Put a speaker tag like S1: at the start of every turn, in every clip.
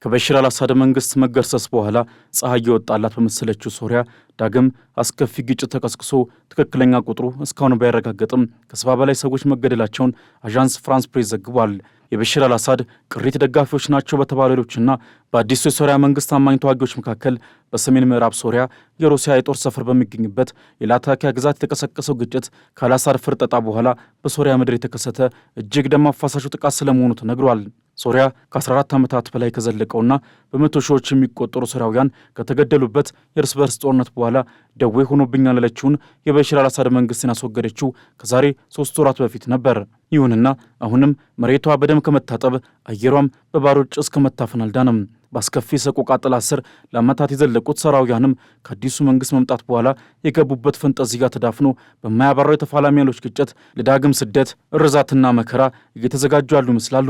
S1: ከበሽር አልአሳድ መንግስት መገርሰስ በኋላ ፀሐይ የወጣላት በመሰለችው ሶሪያ ዳግም አስከፊ ግጭት ተቀስቅሶ ትክክለኛ ቁጥሩ እስካሁን ባይረጋገጥም ከ70 በላይ ሰዎች መገደላቸውን አዣንስ ፍራንስ ፕሬስ ዘግቧል። የበሽር አልአሳድ ቅሪት ደጋፊዎች ናቸው በተባሉ ሌሎችና በአዲሱ የሶሪያ መንግስት ታማኝ ተዋጊዎች መካከል በሰሜን ምዕራብ ሶሪያ የሩሲያ የጦር ሰፈር በሚገኝበት የላታኪያ ግዛት የተቀሰቀሰው ግጭት ከአልአሳድ ፍርጠጣ በኋላ በሶሪያ ምድር የተከሰተ እጅግ ደም አፋሳሹ ጥቃት ስለመሆኑ ተነግሯል። ሶሪያ ከ14 ዓመታት በላይ ከዘለቀውና በመቶ ሺዎች የሚቆጠሩ ሶሪያውያን ከተገደሉበት የእርስ በርስ ጦርነት በኋላ ደዌ ሆኖብኛል ያለችውን የበሽር አልአሳድ መንግስትን ያስወገደችው ከዛሬ 3 ወራት በፊት ነበር። ይሁንና አሁንም መሬቷ በደም ከመታጠብ አየሯም በባሩድ ጭስ ከመታፈን አልዳነም። በአስከፊ ሰቆቃ ጥላ ስር ለዓመታት የዘለቁት ሶሪያውያንም ከአዲሱ መንግስት መምጣት በኋላ የገቡበት ፈንጠዝያ ተዳፍኖ በማያባራው የተፋላሚ ኃይሎች ግጭት ለዳግም ስደት፣ እርዛትና መከራ እየተዘጋጁ ያሉ ይመስላሉ።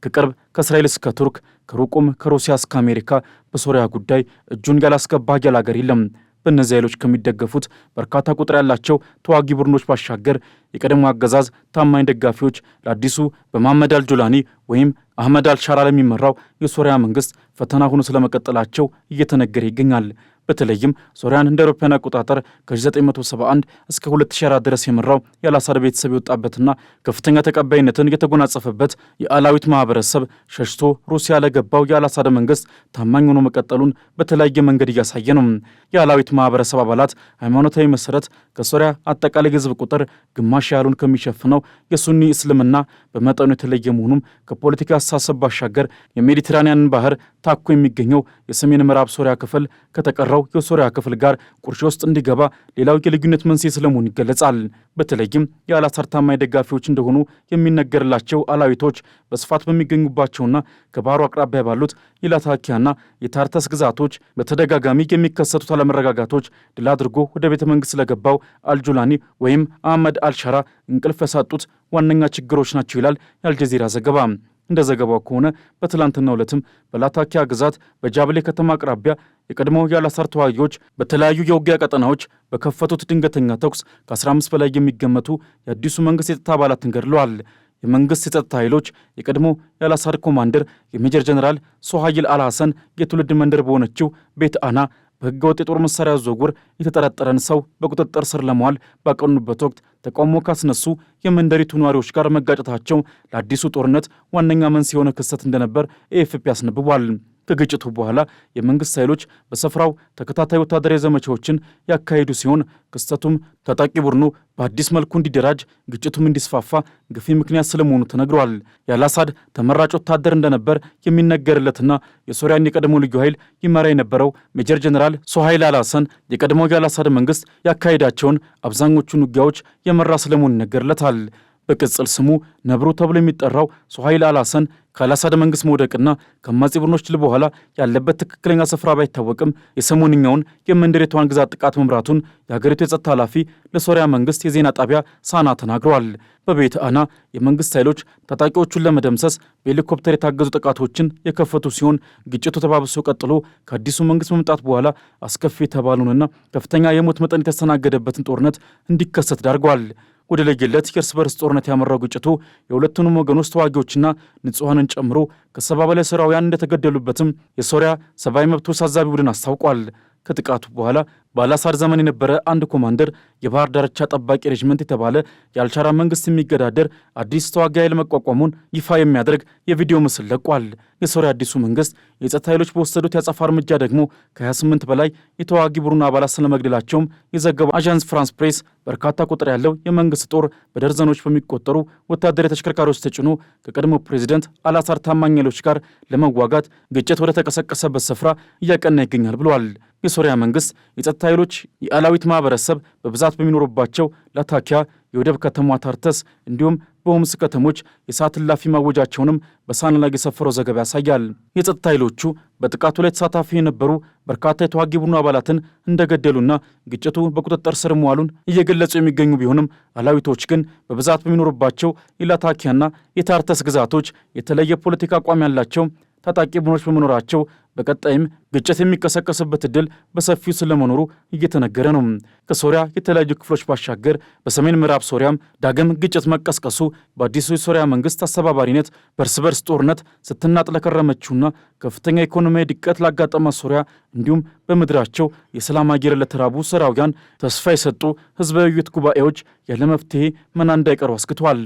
S1: ከቅርብ ከእስራኤል እስከ ቱርክ፣ ከሩቁም ከሩሲያ እስከ አሜሪካ በሶሪያ ጉዳይ እጁን ያላስገባ ሀያል አገር የለም። በእነዚህ ኃይሎች ከሚደገፉት በርካታ ቁጥር ያላቸው ተዋጊ ቡድኖች ባሻገር የቀድሞ አገዛዝ ታማኝ ደጋፊዎች ለአዲሱ በመሐመድ አልጆላኒ ወይም አህመድ አልሻራ ለሚመራው የሶሪያ መንግስት ፈተና ሆኖ ስለመቀጠላቸው እየተነገረ ይገኛል። በተለይም ሶሪያን እንደ አውሮፓውያን አቆጣጠር ከ1971 እስከ 2004 ድረስ የመራው የአልአሳድ ቤተሰብ የወጣበትና ከፍተኛ ተቀባይነትን የተጎናጸፈበት የአላዊት ማህበረሰብ ሸሽቶ ሩሲያ ለገባው የአልአሳድ መንግስት ታማኝ ሆኖ መቀጠሉን በተለያየ መንገድ እያሳየ ነው። የአላዊት ማህበረሰብ አባላት ሃይማኖታዊ መሰረት ከሶሪያ አጠቃላይ የህዝብ ቁጥር ግማሽ ያህሉን ከሚሸፍነው የሱኒ እስልምና በመጠኑ የተለየ መሆኑም ከፖለቲካ አስተሳሰብ ባሻገር የሜዲትራኒያንን ባህር ታኮ የሚገኘው የሰሜን ምዕራብ ሶሪያ ክፍል ከተቀረው የሶሪያ ክፍል ጋር ቁርሾ ውስጥ እንዲገባ ሌላው የልዩነት መንስኤ ስለመሆኑ ይገለጻል። በተለይም የአልአሳድ ታማኝ ደጋፊዎች እንደሆኑ የሚነገርላቸው አላዊቶች በስፋት በሚገኙባቸውና ከባህሩ አቅራቢያ ባሉት የላታኪያና የታርተስ ግዛቶች በተደጋጋሚ የሚከሰቱት አለመረጋጋቶች ድል አድርጎ ወደ ቤተ መንግስት ስለገባው አልጆላኒ ወይም አህመድ አልሻራ እንቅልፍ ያሳጡት ዋነኛ ችግሮች ናቸው ይላል የአልጀዚራ ዘገባ። እንደ ዘገባው ከሆነ በትላንትናው ዕለትም በላታኪያ ግዛት በጃብሌ ከተማ አቅራቢያ የቀድሞው የአልአሳድ ተዋጊዎች በተለያዩ የውጊያ ቀጠናዎች በከፈቱት ድንገተኛ ተኩስ ከ15 በላይ የሚገመቱ የአዲሱ መንግስት የጸጥታ አባላትን ገድለዋል። የመንግስት የጸጥታ ኃይሎች የቀድሞ የአልአሳድ ኮማንደር የሜጀር ጀነራል ሶሃይል አልሐሰን የትውልድ መንደር በሆነችው ቤት አና በህገወጥ የጦር መሳሪያ ዝውውር የተጠረጠረን ሰው በቁጥጥር ስር ለመዋል ባቀኑበት ወቅት ተቃውሞ ካስነሱ የመንደሪቱ ነዋሪዎች ጋር መጋጨታቸው ለአዲሱ ጦርነት ዋነኛ መንስኤ የሆነ ክስተት እንደነበር ኤኤፍፒ አስነብቧል። ከግጭቱ በኋላ የመንግስት ኃይሎች በስፍራው ተከታታይ ወታደራዊ ዘመቻዎችን ያካሄዱ ሲሆን ክስተቱም ታጣቂ ቡድኑ በአዲስ መልኩ እንዲደራጅ ግጭቱም እንዲስፋፋ ገፊ ምክንያት ስለመሆኑ ተነግሯል። የአልአሳድ ተመራጭ ወታደር እንደነበር የሚነገርለትና የሶሪያን የቀድሞ ልዩ ኃይል ይመራ የነበረው ሜጀር ጀነራል ሶሃይል አልሐሰን የቀድሞው የአልአሳድ መንግስት ያካሄዳቸውን አብዛኞቹን ውጊያዎች የመራ ስለመሆኑ ይነገርለታል። በቅጽል ስሙ ነብሩ ተብሎ የሚጠራው ሶሃይል አልሐሰን ከአልአሳድ መንግስት መውደቅና ከአማጺ ቡድኖች ድል በኋላ ያለበት ትክክለኛ ስፍራ ባይታወቅም የሰሞንኛውን የመንደሪቷን ግዛት ጥቃት መምራቱን የሀገሪቱ የጸጥታ ኃላፊ ለሶሪያ መንግስት የዜና ጣቢያ ሳና ተናግረዋል። በቤት አና የመንግስት ኃይሎች ታጣቂዎቹን ለመደምሰስ በሄሊኮፕተር የታገዙ ጥቃቶችን የከፈቱ ሲሆን ግጭቱ ተባብሶ ቀጥሎ ከአዲሱ መንግስት መምጣት በኋላ አስከፊ የተባሉንና ከፍተኛ የሞት መጠን የተስተናገደበትን ጦርነት እንዲከሰት ዳርገዋል። ወደ ለየለት የእርስ በርስ ጦርነት ያመራው ግጭቱ የሁለቱንም ወገኖች ተዋጊዎችና ንጹሐንን ጨምሮ ከ70 በላይ ሶሪያውያን እንደተገደሉበትም የሶሪያ ሰብአዊ መብቶች ታዛቢ ቡድን አስታውቋል። ከጥቃቱ በኋላ በአልአሳድ ዘመን የነበረ አንድ ኮማንደር የባህር ዳርቻ ጠባቂ ሬጅመንት የተባለ የአልሻራ መንግስት የሚገዳደር አዲስ ተዋጊ ኃይል መቋቋሙን ይፋ የሚያደርግ የቪዲዮ ምስል ለቋል። የሶሪያ አዲሱ መንግስት የጸጥታ ኃይሎች በወሰዱት የአጸፋ እርምጃ ደግሞ ከ28 በላይ የተዋጊ ቡድኑ አባላት ስለመግደላቸውም የዘገበው አዣንስ ፍራንስ ፕሬስ በርካታ ቁጥር ያለው የመንግስት ጦር በደርዘኖች በሚቆጠሩ ወታደራዊ ተሽከርካሪዎች ተጭኖ ከቀድሞ ፕሬዚደንት አልአሳድ ታማኝ ኃይሎች ጋር ለመዋጋት ግጭት ወደ ተቀሰቀሰበት ስፍራ እያቀና ይገኛል ብለዋል። የሶሪያ መንግስት የጸጥታ ኃይሎች የአላዊት ማህበረሰብ በብዛት በሚኖሩባቸው ላታኪያ፣ የወደብ ከተማ ታርተስ እንዲሁም በሆምስ ከተሞች የሰዓት እላፊ ማወጃቸውንም በሳና ላይ የሰፈረው ዘገባ ያሳያል። የጸጥታ ኃይሎቹ በጥቃቱ ላይ ተሳታፊ የነበሩ በርካታ የተዋጊ ቡድኑ አባላትን እንደገደሉና ግጭቱ በቁጥጥር ስር መዋሉን እየገለጹ የሚገኙ ቢሆንም አላዊቶች ግን በብዛት በሚኖሩባቸው የላታኪያና የታርተስ ግዛቶች የተለየ ፖለቲካ አቋም ያላቸው ታጣቂ ቡድኖች በመኖራቸው በቀጣይም ግጭት የሚቀሰቀስበት ዕድል በሰፊው ስለመኖሩ እየተነገረ ነው። ከሶሪያ የተለያዩ ክፍሎች ባሻገር በሰሜን ምዕራብ ሶሪያም ዳግም ግጭት መቀስቀሱ በአዲሱ የሶሪያ መንግስት አስተባባሪነት በእርስ በርስ ጦርነት ስትናጥ ለከረመችውና ከፍተኛ ኢኮኖሚያዊ ድቀት ላጋጠማት ሶሪያ እንዲሁም በምድራቸው የሰላም አየር ለተራቡ ሶሪያውያን ተስፋ የሰጡ ህዝባዊ ውይይት ጉባኤዎች ያለ መፍትሄ መና እንዳይቀሩ አስክተዋል።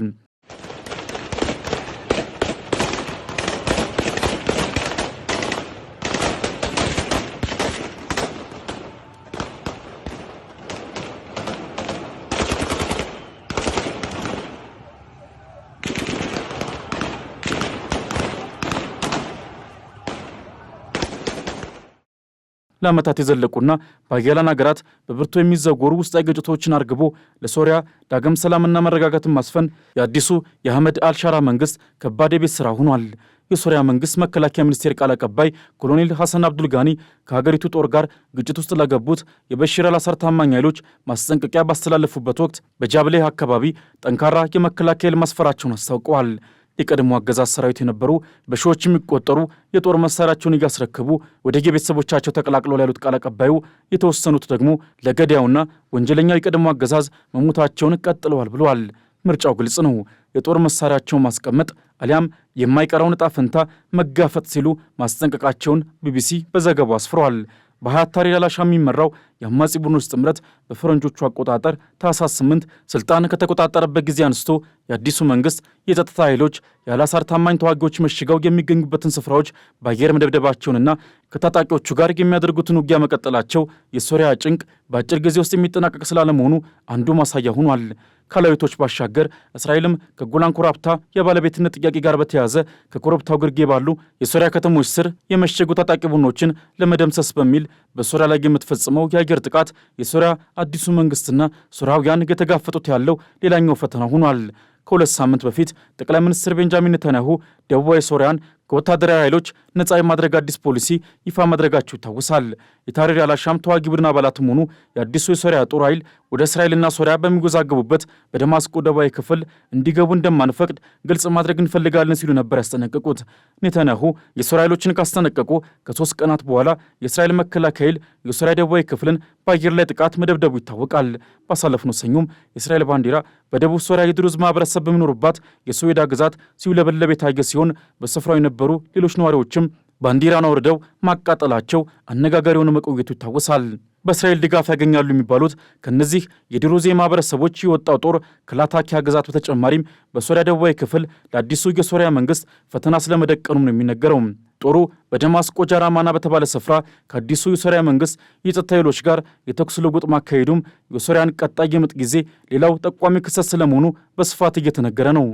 S1: ለዓመታት የዘለቁና በአያሌ ሀገራት በብርቱ የሚዘወሩ ውስጣዊ ግጭቶችን አርግቦ ለሶሪያ ዳግም ሰላምና መረጋጋትን ማስፈን የአዲሱ የአህመድ አልሻራ መንግስት ከባድ የቤት ሥራ ሆኗል። የሶሪያ መንግስት መከላከያ ሚኒስቴር ቃል አቀባይ ኮሎኔል ሐሰን አብዱልጋኒ ከሀገሪቱ ጦር ጋር ግጭት ውስጥ ለገቡት የበሽር አልአሳድ ታማኝ ኃይሎች ማስጠንቀቂያ ባስተላለፉበት ወቅት በጃብሌህ አካባቢ ጠንካራ የመከላከያ ኃይል ማስፈራቸውን አስታውቀዋል። የቀድሞ አገዛዝ ሰራዊት የነበሩ በሺዎች የሚቆጠሩ የጦር መሳሪያቸውን እያስረከቡ ወደ የቤተሰቦቻቸው ተቀላቅለው ያሉት ቃል አቀባዩ የተወሰኑት ደግሞ ለገዳዩና ወንጀለኛው የቀድሞ አገዛዝ መሞታቸውን ቀጥለዋል ብለዋል። ምርጫው ግልጽ ነው። የጦር መሳሪያቸውን ማስቀመጥ አሊያም የማይቀረውን ዕጣ ፈንታ መጋፈጥ ሲሉ ማስጠንቀቃቸውን ቢቢሲ በዘገባው አስፍሯል። በሀያት ታሪር አልሻ የሚመራው የአማጺ ቡድኖች ጥምረት በፈረንጆቹ አቆጣጠር ታኅሳስ 8 ስልጣን ከተቆጣጠረበት ጊዜ አንስቶ የአዲሱ መንግስት የጸጥታ ኃይሎች የአልአሳድ ታማኝ ተዋጊዎች መሽገው የሚገኙበትን ስፍራዎች በአየር መደብደባቸውንና ከታጣቂዎቹ ጋር የሚያደርጉትን ውጊያ መቀጠላቸው የሶሪያ ጭንቅ በአጭር ጊዜ ውስጥ የሚጠናቀቅ ስላለመሆኑ አንዱ ማሳያ ሆኗል። ከላዊቶች ባሻገር እስራኤልም ከጎላን ኮረብታ የባለቤትነት ጥያቄ ጋር በተያያዘ ከኮረብታው ግርጌ ባሉ የሶሪያ ከተሞች ስር የመሸጉ ታጣቂ ቡድኖችን ለመደምሰስ በሚል በሶሪያ ላይ የምትፈጽመው የአየር ጥቃት የሶሪያ አዲሱ መንግስትና ሶሪያውያን የተጋፈጡት ያለው ሌላኛው ፈተና ሆኗል። ከሁለት ሳምንት በፊት ጠቅላይ ሚኒስትር ቤንጃሚን ኔታንያሁ ደቡባዊ ሶሪያን ከወታደራዊ ኃይሎች ነጻ የማድረግ አዲስ ፖሊሲ ይፋ ማድረጋቸው ይታወሳል። የታሪር አልሻም ተዋጊ ቡድን አባላትም ሆኑ የአዲሱ የሶሪያ ጦር ኃይል ወደ እስራኤልና ሶሪያ በሚወዛገቡበት በደማስቆ ደቡባዊ ክፍል እንዲገቡ እንደማንፈቅድ ግልጽ ማድረግ እንፈልጋለን ሲሉ ነበር ያስጠነቀቁት። ኔታንያሁ የሶሪያ ኃይሎችን ካስጠነቀቁ ከ3 ቀናት በኋላ የእስራኤል መከላከያ ኃይል የሶሪያ ደቡባዊ ክፍልን በአየር ላይ ጥቃት መደብደቡ ይታወቃል። ባሳለፍነው ሰኞም የእስራኤል ባንዲራ በደቡብ ሶሪያ የድሩዝ ማህበረሰብ በሚኖሩባት የሶዌዳ ግዛት ሲውለበለብ የታየ ሲሆን በስፍራው የነበሩ ሌሎች ነዋሪዎችም ባንዲራን አውርደው ማቃጠላቸው አነጋጋሪ ሆኖ መቆየቱ ይታወሳል። በእስራኤል ድጋፍ ያገኛሉ የሚባሉት ከነዚህ የድሩዝ ማህበረሰቦች የወጣው ጦር ከላታኪያ ግዛት በተጨማሪም በሶሪያ ደቡባዊ ክፍል ለአዲሱ የሶሪያ መንግስት ፈተና ስለመደቀኑም ነው የሚነገረው። ጦሩ በደማስቆ ጃራማና በተባለ ስፍራ ከአዲሱ የሶሪያ መንግስት የጸጥታ ኃይሎች ጋር የተኩስ ልውውጥ ማካሄዱም የሶሪያን ቀጣይ የምጥ ጊዜ ሌላው ጠቋሚ ክስተት ስለመሆኑ በስፋት እየተነገረ ነው።